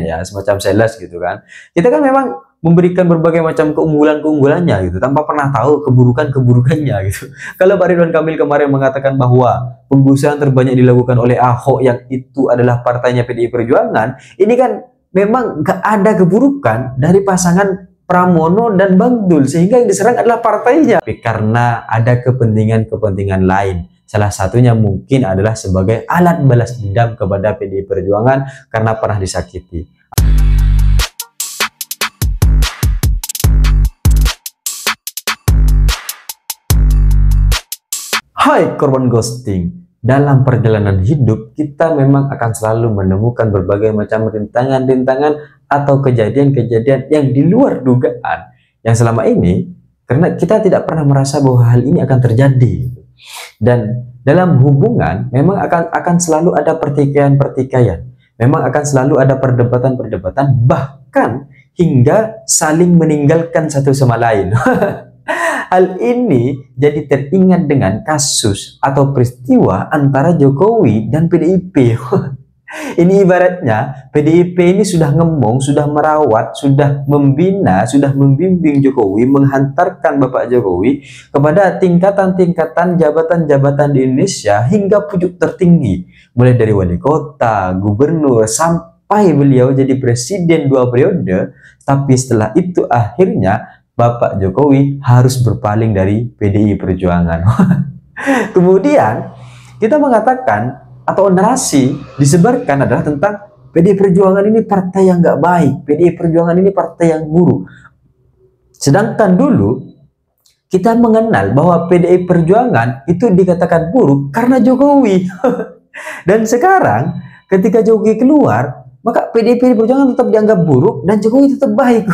ya, semacam sales gitu kan. Kita kan memang memberikan berbagai macam keunggulan-keunggulannya gitu, tanpa pernah tahu keburukan-keburukannya gitu. Kalau Pak Ridwan Kamil kemarin mengatakan bahwa penggusuran terbanyak dilakukan oleh Ahok yang itu adalah partainya PDI Perjuangan, ini kan memang gak ada keburukan dari pasangan Pramono dan Bang Dul, sehingga yang diserang adalah partainya. Tapi karena ada kepentingan-kepentingan lain, salah satunya mungkin adalah sebagai alat balas dendam kepada PDI Perjuangan karena pernah disakiti. Hai korban ghosting. Dalam perjalanan hidup, kita memang akan selalu menemukan berbagai macam rintangan-rintangan atau kejadian-kejadian yang di luar dugaan. Yang selama ini, karena kita tidak pernah merasa bahwa hal ini akan terjadi. Dan dalam hubungan, memang akan selalu ada pertikaian-pertikaian. Memang akan selalu ada perdebatan-perdebatan, bahkan hingga saling meninggalkan satu sama lain. Hal ini jadi teringat dengan kasus atau peristiwa antara Jokowi dan PDIP. Ini ibaratnya PDIP ini sudah ngomong, sudah merawat, sudah membina, sudah membimbing Jokowi, menghantarkan Bapak Jokowi kepada tingkatan-tingkatan jabatan-jabatan di Indonesia hingga pucuk tertinggi. Mulai dari wali kota, gubernur, sampai beliau jadi presiden 2 periode. Tapi setelah itu akhirnya Bapak Jokowi harus berpaling dari PDI Perjuangan. Kemudian kita mengatakan atau narasi disebarkan adalah tentang PDI Perjuangan ini partai yang nggak baik, PDI Perjuangan ini partai yang buruk. Sedangkan dulu kita mengenal bahwa PDI Perjuangan itu dikatakan buruk karena Jokowi. Dan sekarang ketika Jokowi keluar, maka PDI Perjuangan tetap dianggap buruk dan Jokowi tetap baik.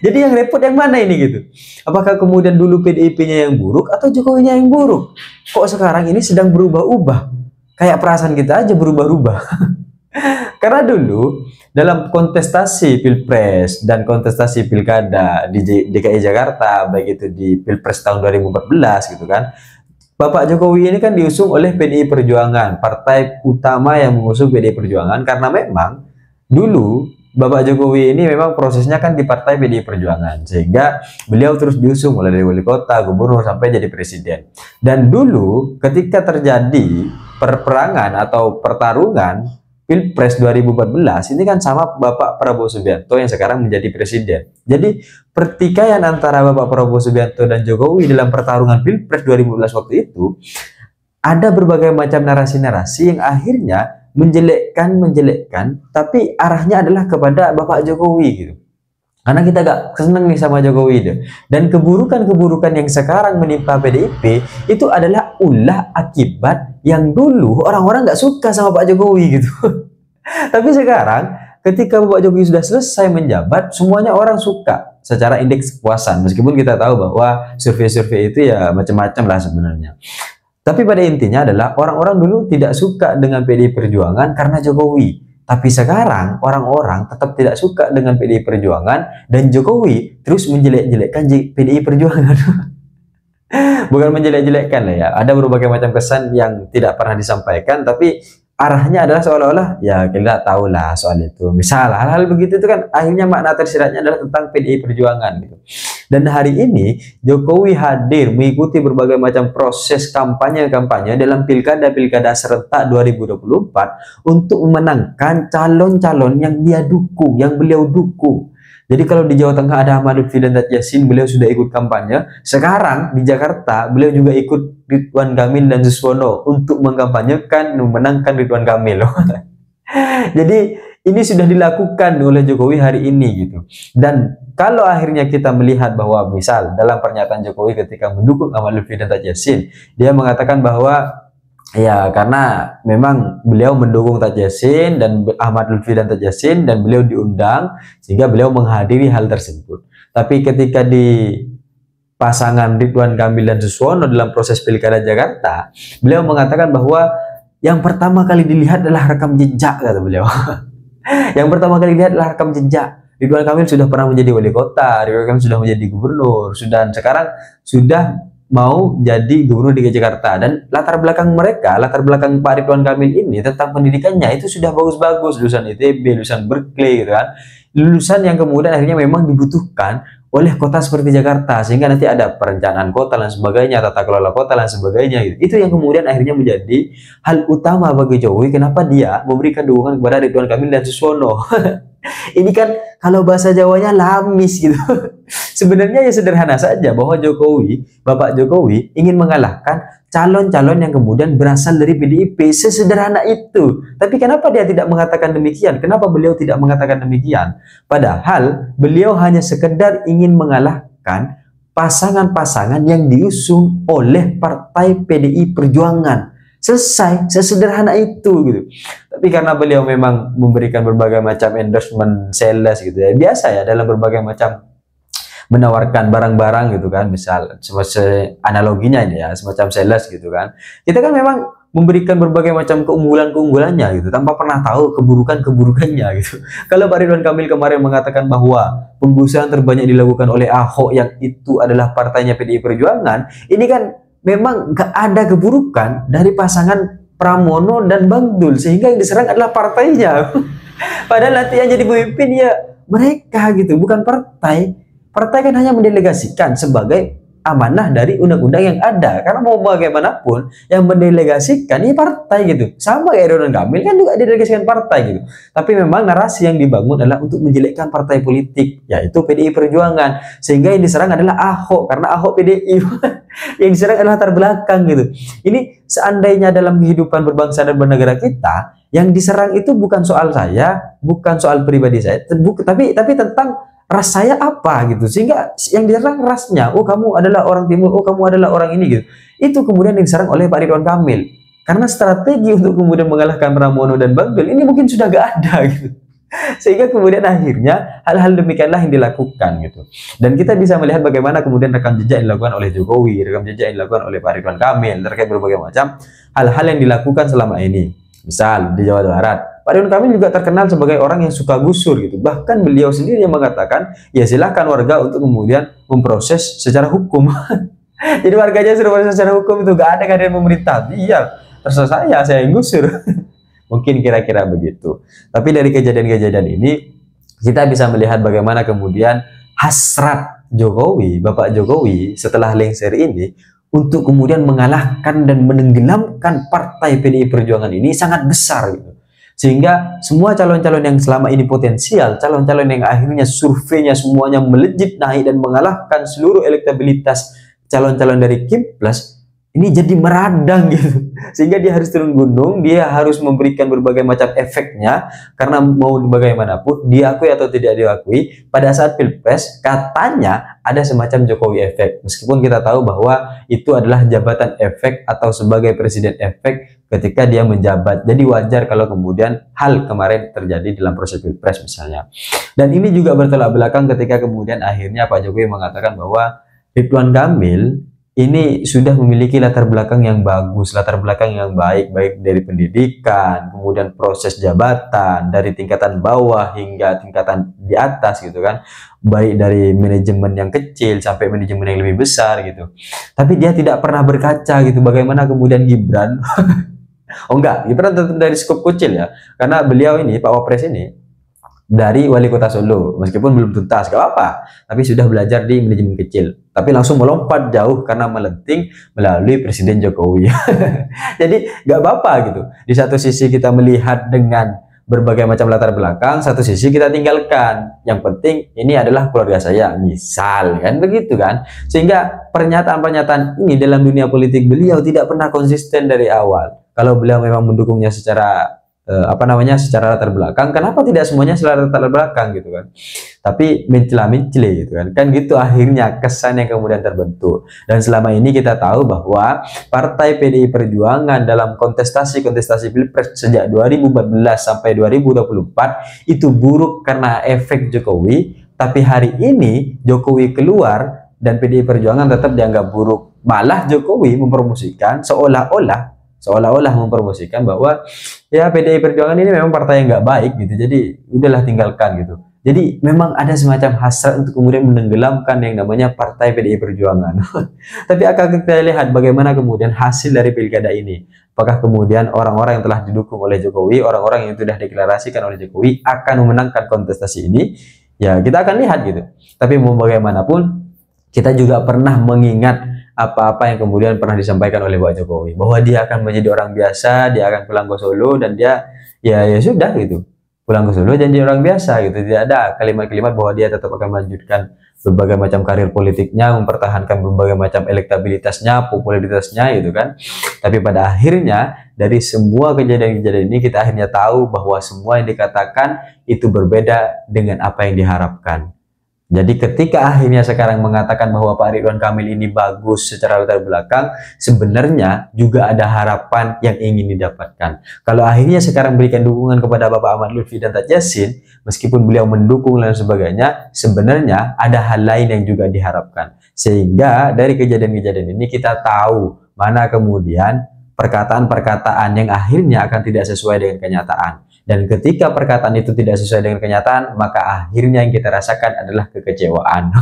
Jadi yang repot yang mana ini gitu? Apakah kemudian dulu PDIP-nya yang buruk atau Jokowinya yang buruk? Kok sekarang ini sedang berubah-ubah? Kayak perasaan kita aja berubah-ubah. Karena dulu dalam kontestasi Pilpres dan kontestasi Pilkada di DKI Jakarta, baik itu di Pilpres tahun 2014 gitu kan, Bapak Jokowi ini kan diusung oleh PDI Perjuangan, partai utama yang mengusung PDI Perjuangan, karena memang dulu Bapak Jokowi ini memang prosesnya kan di partai PDI Perjuangan, sehingga beliau terus diusung mulai dari wali kota, gubernur, sampai jadi presiden. Dan dulu ketika terjadi perperangan atau pertarungan Pilpres 2014 ini kan sama Bapak Prabowo Subianto yang sekarang menjadi presiden. Jadi pertikaian antara Bapak Prabowo Subianto dan Jokowi dalam pertarungan Pilpres 2014 waktu itu ada berbagai macam narasi-narasi yang akhirnya menjelekkan, tapi arahnya adalah kepada Bapak Jokowi gitu. Karena kita gak seneng nih sama Jokowi deh. Dan keburukan-keburukan yang sekarang menimpa PDIP itu adalah ulah akibat yang dulu orang-orang gak suka sama Pak Jokowi gitu. Tapi sekarang ketika Bapak Jokowi sudah selesai menjabat, semuanya orang suka secara indeks kepuasan. Meskipun kita tahu bahwa survei-survei itu ya macam-macam lah sebenarnya. Tapi pada intinya adalah orang-orang dulu tidak suka dengan PDI Perjuangan karena Jokowi. Tapi sekarang orang-orang tetap tidak suka dengan PDI Perjuangan dan Jokowi terus menjelek-jelekkan PDI Perjuangan. Bukan menjelek-jelekkan lah ya. Ada berbagai macam kesan yang tidak pernah disampaikan, tapi arahnya adalah seolah-olah ya kita tahu lah soal itu. Misal hal-hal begitu itu kan akhirnya makna tersiratnya adalah tentang PDI Perjuangan gitu. Dan hari ini Jokowi hadir mengikuti berbagai macam proses kampanye-kampanye dalam pilkada-pilkada serentak 2024 untuk memenangkan calon-calon yang dia dukung, yang beliau dukung. Jadi kalau di Jawa Tengah ada Ahmad Lutfi dan Tat Yassin, beliau sudah ikut kampanye. Sekarang di Jakarta, beliau juga ikut Ridwan Kamil dan Suswono untuk mengkampanyekan, memenangkan Ridwan Kamil. Jadi ini sudah dilakukan oleh Jokowi hari ini gitu. Dan kalau akhirnya kita melihat bahwa misal dalam pernyataan Jokowi ketika mendukung Ahmad Lutfi dan Tat Yassin, dia mengatakan bahwa ya karena memang beliau mendukung Tat Yassin dan Ahmad Lutfi dan Tat Yassin dan beliau diundang sehingga beliau menghadiri hal tersebut. Tapi ketika di pasangan Ridwan Kamil dan Suswono dalam proses Pilkada Jakarta, beliau mengatakan bahwa yang pertama kali dilihat adalah rekam jejak, kata beliau. Yang pertama kali dilihat adalah rekam jejak. Ridwan Kamil sudah pernah menjadi wali kota, Ridwan Kamil sudah menjadi gubernur, dan sekarang sudah mau jadi gubernur DKI Jakarta, dan latar belakang mereka, latar belakang Pak Ridwan Kamil ini tentang pendidikannya itu sudah bagus-bagus, lulusan ITB, lulusan Berkeley gitu kan, lulusan yang kemudian akhirnya memang dibutuhkan oleh kota seperti Jakarta, sehingga nanti ada perencanaan kota dan sebagainya, tata kelola kota dan sebagainya gitu. Itu yang kemudian akhirnya menjadi hal utama bagi Jokowi kenapa dia memberikan dukungan kepada Ridwan Kamil dan Suswono. Ini kan kalau bahasa Jawanya lamis gitu. Sebenarnya ya sederhana saja bahwa Bapak Jokowi ingin mengalahkan calon-calon yang kemudian berasal dari PDIP. Sesederhana itu. Tapi kenapa dia tidak mengatakan demikian? Kenapa beliau tidak mengatakan demikian? Padahal beliau hanya sekedar ingin mengalahkan pasangan-pasangan yang diusung oleh partai PDI Perjuangan. Selesai, sesederhana itu gitu. Tapi karena beliau memang memberikan berbagai macam endorsement sales gitu ya, biasa ya dalam berbagai macam menawarkan barang-barang gitu kan, misal analoginya ini ya semacam sales gitu kan, kita kan memang memberikan berbagai macam keunggulan-keunggulannya gitu tanpa pernah tahu keburukan-keburukannya gitu. Kalau Pak Ridwan Kamil kemarin mengatakan bahwa penggusuran terbanyak dilakukan oleh Ahok yang itu adalah partainya PDI Perjuangan, ini kan memang gak ada keburukan dari pasangan Pramono dan Bang Dul, sehingga yang diserang adalah partainya. Padahal nanti yang jadi pemimpin ya mereka gitu, bukan partai. Partai kan hanya mendelegasikan sebagai amanah dari undang-undang yang ada. Karena mau bagaimanapun yang mendelegasikan ini partai gitu. Sama kayak Ridwan Kamil kan juga didelegasikan partai gitu. Tapi memang narasi yang dibangun adalah untuk menjelekkan partai politik, yaitu PDI Perjuangan. Sehingga yang diserang adalah Ahok, karena Ahok PDI. Yang diserang adalah latar belakang gitu. Ini seandainya dalam kehidupan berbangsa dan bernegara kita, yang diserang itu bukan soal saya, bukan soal pribadi saya, tapi tentang ras saya apa gitu, sehingga yang diserang rasnya, oh kamu adalah orang timur, oh kamu adalah orang ini gitu. Itu kemudian diserang oleh Pak Ridwan Kamil karena strategi untuk kemudian mengalahkan Pramono dan Bang Dul ini mungkin sudah gak ada gitu. Sehingga kemudian akhirnya hal-hal demikianlah yang dilakukan gitu. Dan kita bisa melihat bagaimana kemudian rekam jejak yang dilakukan oleh Jokowi, rekam jejak yang dilakukan oleh Pak Ridwan Kamil terkait berbagai macam hal-hal yang dilakukan selama ini. Misal di Jawa Barat, Pak Ridwan Kamil juga terkenal sebagai orang yang suka gusur gitu. Bahkan beliau sendiri yang mengatakan, ya silahkan warga untuk kemudian memproses secara hukum. Jadi warganya suruh proses secara hukum, itu gak ada kehadiran pemerintah. Iya, terserah saya yang gusur. Mungkin kira-kira begitu. Tapi dari kejadian-kejadian ini kita bisa melihat bagaimana kemudian hasrat Jokowi, Bapak Jokowi setelah lengser ini untuk kemudian mengalahkan dan menenggelamkan partai PDI Perjuangan ini sangat besar gitu. Sehingga semua calon-calon yang selama ini potensial, calon-calon yang akhirnya surveinya semuanya melejit naik dan mengalahkan seluruh elektabilitas calon-calon dari Kipres, ini jadi meradang gitu. Sehingga dia harus turun gunung, dia harus memberikan berbagai macam efeknya, karena mau bagaimanapun diakui atau tidak diakui, pada saat Pilpres katanya ada semacam Jokowi efek. Meskipun kita tahu bahwa itu adalah jabatan efek atau sebagai presiden efek ketika dia menjabat. Jadi wajar kalau kemudian hal kemarin terjadi dalam proses Pilpres misalnya. Dan ini juga bertolak belakang ketika kemudian akhirnya Pak Jokowi mengatakan bahwa Ridwan Kamil ini sudah memiliki latar belakang yang bagus, latar belakang yang baik, baik dari pendidikan, kemudian proses jabatan, dari tingkatan bawah hingga tingkatan di atas gitu kan, baik dari manajemen yang kecil sampai manajemen yang lebih besar gitu. Tapi dia tidak pernah berkaca gitu, bagaimana kemudian Gibran, oh enggak, Gibran tetap dari skop kecil ya, karena beliau ini, Pak Wapres ini, dari wali kota Solo, meskipun belum tuntas, gak apa-apa, tapi sudah belajar di manajemen kecil, tapi langsung melompat jauh karena melenting melalui Presiden Jokowi. Jadi gak apa-apa gitu, di satu sisi kita melihat dengan berbagai macam latar belakang, satu sisi kita tinggalkan, yang penting ini adalah keluarga saya, misal kan begitu kan. Sehingga pernyataan-pernyataan ini dalam dunia politik beliau tidak pernah konsisten dari awal. Kalau beliau memang mendukungnya secara secara latar belakang, kenapa tidak semuanya secara latar belakang gitu kan, tapi mencela-mencela gitu kan gitu akhirnya kesan yang kemudian terbentuk. Dan selama ini kita tahu bahwa partai PDI Perjuangan dalam kontestasi Pilpres sejak 2014 sampai 2024 itu buruk karena efek Jokowi, tapi hari ini Jokowi keluar dan PDI Perjuangan tetap dianggap buruk. Malah Jokowi mempromosikan seolah-olah mempromosikan bahwa ya PDI Perjuangan ini memang partai yang nggak baik gitu, jadi udahlah tinggalkan gitu. Jadi memang ada semacam hasrat untuk kemudian menenggelamkan yang namanya Partai PDI Perjuangan. Tapi akan kita lihat bagaimana kemudian hasil dari pilkada ini. Apakah kemudian orang-orang yang telah didukung oleh Jokowi, orang-orang yang sudah deklarasikan oleh Jokowi akan memenangkan kontestasi ini? Ya, kita akan lihat gitu. Tapi mau bagaimanapun, kita juga pernah mengingat apa-apa yang kemudian pernah disampaikan oleh Pak Jokowi, bahwa dia akan menjadi orang biasa, dia akan pulang ke Solo, dan dia ya sudah gitu, pulang ke Solo janji orang biasa gitu. Tidak ada kalimat-kalimat bahwa dia tetap akan melanjutkan berbagai macam karir politiknya, mempertahankan berbagai macam elektabilitasnya, popularitasnya gitu kan. Tapi pada akhirnya dari semua kejadian-kejadian ini kita akhirnya tahu bahwa semua yang dikatakan itu berbeda dengan apa yang diharapkan. Jadi ketika akhirnya sekarang mengatakan bahwa Pak Ridwan Kamil ini bagus secara latar belakang, sebenarnya juga ada harapan yang ingin didapatkan. Kalau akhirnya sekarang berikan dukungan kepada Bapak Ahmad Lutfi dan Taj Yassin, meskipun beliau mendukung dan sebagainya, sebenarnya ada hal lain yang juga diharapkan. Sehingga dari kejadian-kejadian ini kita tahu mana kemudian perkataan-perkataan yang akhirnya akan tidak sesuai dengan kenyataan. Dan ketika perkataan itu tidak sesuai dengan kenyataan, maka akhirnya yang kita rasakan adalah kekecewaan.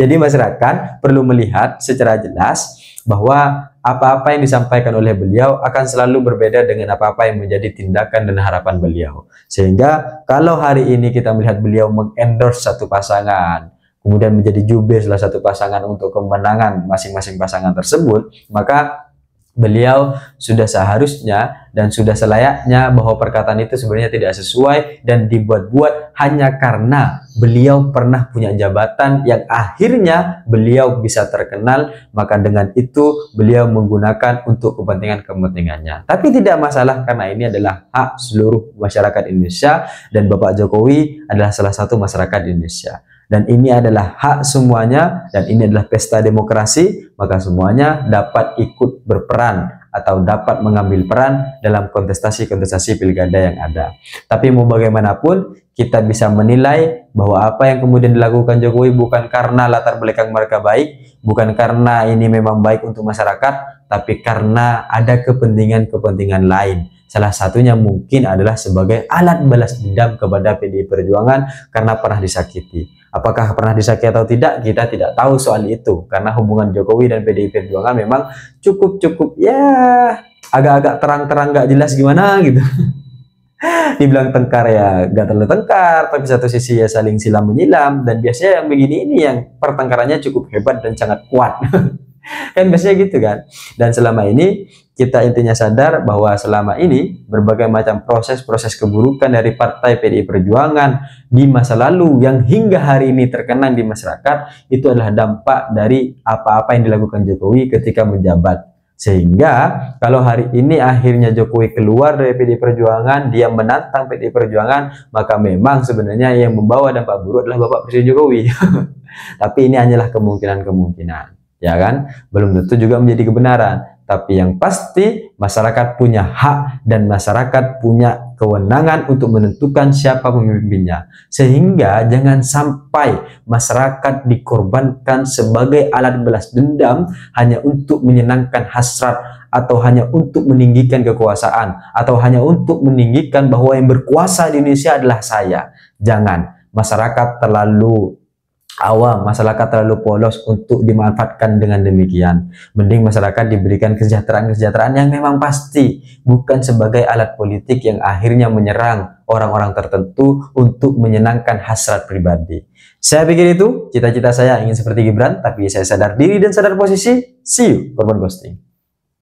Jadi masyarakat perlu melihat secara jelas bahwa apa-apa yang disampaikan oleh beliau akan selalu berbeda dengan apa-apa yang menjadi tindakan dan harapan beliau. Sehingga kalau hari ini kita melihat beliau mengendorse satu pasangan, kemudian menjadi jubir salah satu pasangan untuk kemenangan masing-masing pasangan tersebut, maka beliau sudah seharusnya dan sudah selayaknya bahwa perkataan itu sebenarnya tidak sesuai dan dibuat-buat hanya karena beliau pernah punya jabatan yang akhirnya beliau bisa terkenal, maka dengan itu beliau menggunakan untuk kepentingannya. Tapi tidak masalah karena ini adalah hak seluruh masyarakat Indonesia dan Bapak Jokowi adalah salah satu masyarakat Indonesia. Dan ini adalah hak semuanya, dan ini adalah pesta demokrasi, maka semuanya dapat ikut berperan atau dapat mengambil peran dalam kontestasi-kontestasi pilkada yang ada. Tapi mau bagaimanapun, kita bisa menilai bahwa apa yang kemudian dilakukan Jokowi bukan karena latar belakang mereka baik, bukan karena ini memang baik untuk masyarakat, tapi karena ada kepentingan-kepentingan lain. Salah satunya mungkin adalah sebagai alat balas dendam kepada PDI Perjuangan karena pernah disakiti. Apakah pernah disakiti atau tidak, kita tidak tahu soal itu. Karena hubungan Jokowi dan PDI Perjuangan memang cukup ya agak-agak terang-terang gak jelas gimana gitu. Dibilang tengkar ya gak terlalu tengkar, tapi satu sisi ya saling silam menyilam. Dan biasanya yang begini ini yang pertengkarannya cukup hebat dan sangat kuat. Kan biasanya gitu kan. Dan selama ini kita intinya sadar bahwa selama ini berbagai macam proses-proses keburukan dari Partai PDI Perjuangan di masa lalu yang hingga hari ini terkenang di masyarakat itu adalah dampak dari apa-apa yang dilakukan Jokowi ketika menjabat. Sehingga kalau hari ini akhirnya Jokowi keluar dari PDI Perjuangan, dia menantang PDI Perjuangan, maka memang sebenarnya yang membawa dampak buruk adalah Bapak Presiden Jokowi. Tapi ini hanyalah kemungkinan-kemungkinan. Ya kan, belum tentu juga menjadi kebenaran, tapi yang pasti masyarakat punya hak dan masyarakat punya kewenangan untuk menentukan siapa pemimpinnya, sehingga jangan sampai masyarakat dikorbankan sebagai alat balas dendam hanya untuk menyenangkan hasrat atau hanya untuk meninggikan kekuasaan atau hanya untuk meninggikan bahwa yang berkuasa di Indonesia adalah saya. Jangan, masyarakat terlalu awam, masyarakat terlalu polos untuk dimanfaatkan dengan demikian. Mending masyarakat diberikan kesejahteraan-kesejahteraan yang memang pasti, bukan sebagai alat politik yang akhirnya menyerang orang-orang tertentu untuk menyenangkan hasrat pribadi. Saya pikir itu cita-cita saya ingin seperti Gibran, tapi saya sadar diri dan sadar posisi. See you, korban ghosting.